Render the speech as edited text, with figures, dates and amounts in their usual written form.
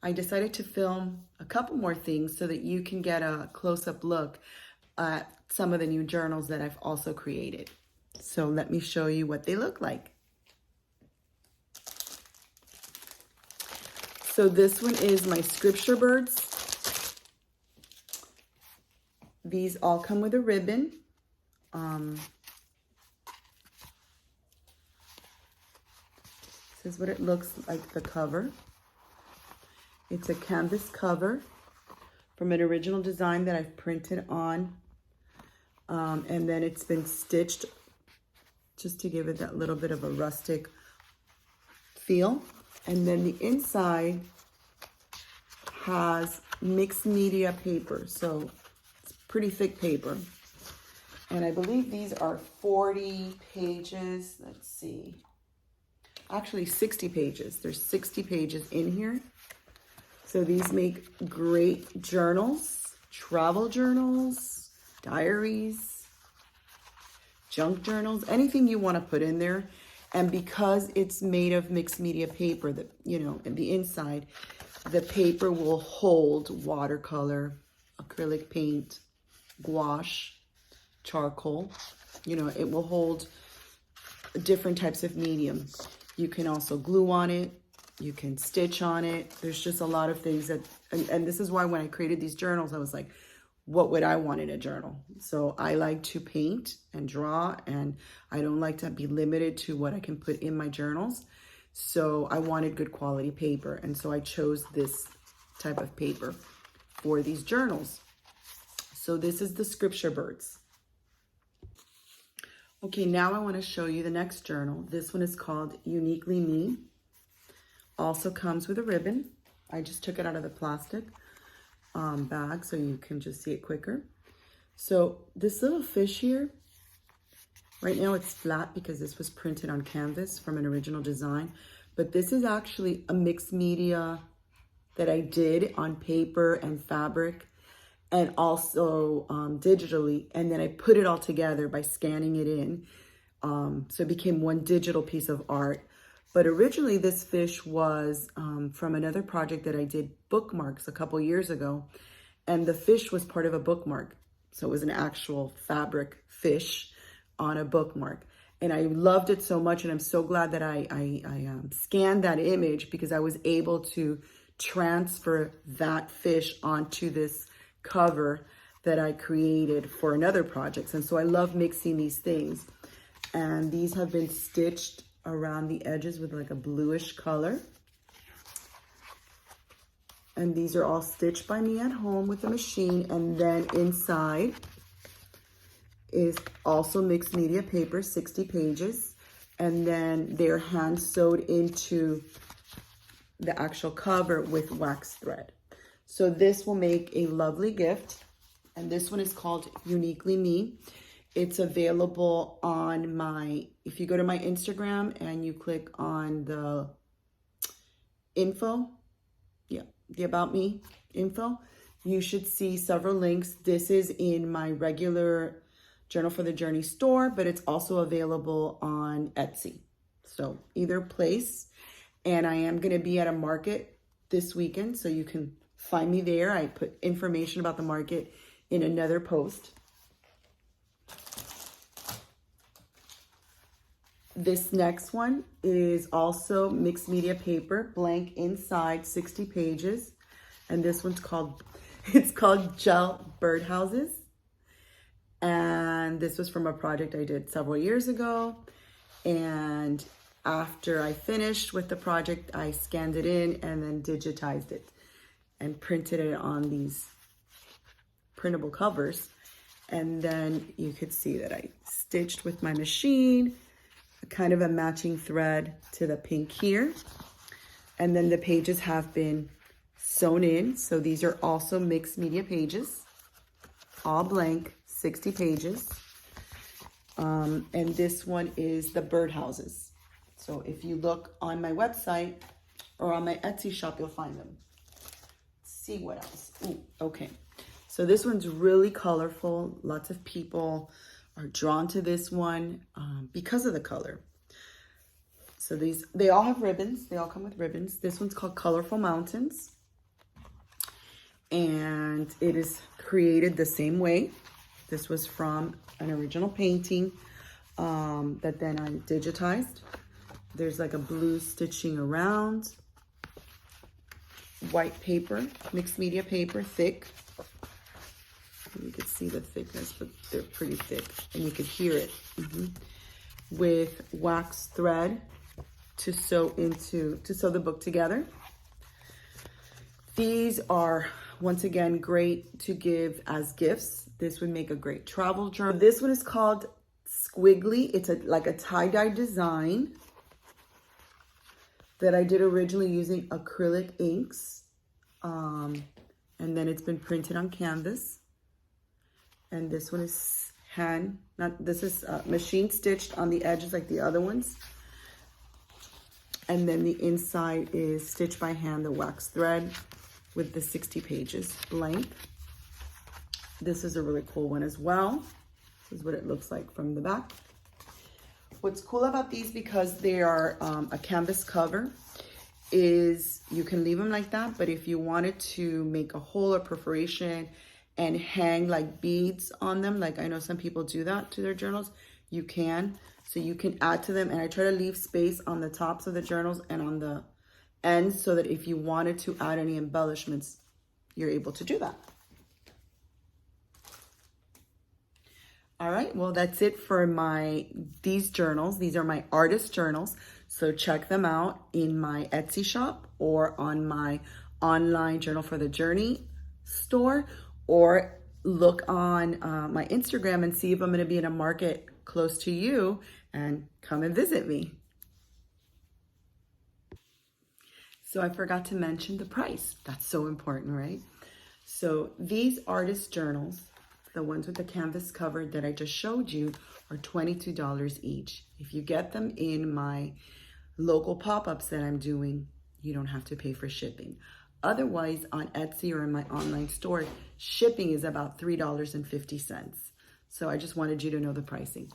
I decided to film a couple more things so that you can get a close-up look at some of the new journals that I've also created. So let me show you what they look like. So this one is my scripture birds. These all come with a ribbon. This is what it looks like, the cover. It's a canvas cover from an original design that I've printed on. And then it's been stitched just to give it that little bit of a rustic feel. And then the inside has mixed media paper. So it's pretty thick paper. And I believe these are 40 pages. Let's see. Actually 60 pages. There's 60 pages in here. So these make great journals, travel journals, diaries, junk journals, anything you want to put in there. And because it's made of mixed media paper, that, you know, in the inside, the paper will hold watercolor, acrylic paint, gouache, charcoal. You know, it will hold different types of medium. You can also glue on it. You can stitch on it. There's just a lot of things that, and this is why when I created these journals, I was like, what would I want in a journal? So I like to paint and draw, and I don't like to be limited to what I can put in my journals. So I wanted good quality paper. And so I chose this type of paper for these journals. So this is the scripture birds. Okay, now I want to show you the next journal. This one is called Uniquely Me. Also comes with a ribbon. I just took it out of the plastic bag so you can just see it quicker. So this little fish here, right now it's flat because this was printed on canvas from an original design, but this is actually a mixed media that I did on paper and fabric and also digitally, and then I put it all together by scanning it in. So it became one digital piece of art. But originally this fish was from another project that I did, bookmarks, a couple years ago. And the fish was part of a bookmark. So it was an actual fabric fish on a bookmark. And I loved it so much, and I'm so glad that I scanned that image because I was able to transfer that fish onto this cover that I created for another project. And so I love mixing these things. And these have been stitched around the edges with like a bluish color. And these are all stitched by me at home with a machine. And then inside is also mixed media paper, 60 pages. And then they're hand sewed into the actual cover with wax thread. So this will make a lovely gift. And this one is called Uniquely Me. It's available on my, if you go to my Instagram and you click on the info, the About Me info, you should see several links. This is in my regular Journal for the Journey store, but it's also available on Etsy. So either place. And I am going to be at a market this weekend, so you can find me there. I put information about the market in another post. This next one is also mixed media paper, blank inside, 60 pages. And this one's called, it's called Gel Birdhouses. And this was from a project I did several years ago. And after I finished with the project, I scanned it in and then digitized it and printed it on these printable covers. And then you could see that I stitched with my machine, kind of a matching thread to the pink here. And then the pages have been sewn in. So these are also mixed media pages, all blank, 60 pages. And this one is the birdhouses. So if you look on my website or on my Etsy shop, you'll find them. Let's see what else. Ooh, okay. So this one's really colorful. Lots of people are drawn to this one because of the color. So these, they all have ribbons. They all come with ribbons. This one's called Colorful Mountains. and it is created the same way. This was from an original painting that then I digitized. There's like a blue stitching around, white paper, mixed media paper, thick. You can see the thickness, but they're pretty thick, and you could hear it. With wax thread to sew the book together. These are, once again, great to give as gifts. This would make a great travel journal. This one is called Squiggly. It's like a tie-dye design that I did originally using acrylic inks. And then it's been printed on canvas. And this one is machine stitched on the edges like the other ones. And then the inside is stitched by hand, the wax thread with the 60 pages blank. This is a really cool one as well. This is what it looks like from the back. What's cool about these, because they are a canvas cover, is you can leave them like that, but if you wanted to make a hole or perforation and hang like beads on them, like I know some people do that to their journals, you can. So you can add to them, and I try to leave space on the tops of the journals and on the ends so that if you wanted to add any embellishments, you're able to do that. All right, well, that's it for these journals. These are my artist journals. So check them out in my Etsy shop or on my online Journal for the Journey store, or look on my Instagram and see if I'm going to be in a market close to you and come and visit me. So I forgot to mention the price. That's so important, right? So these artist journals, the ones with the canvas cover that I just showed you, are $22 each. If you get them in my local pop-ups that I'm doing, you don't have to pay for shipping. Otherwise, on Etsy or in my online store, shipping is about $3.50. So I just wanted you to know the pricing.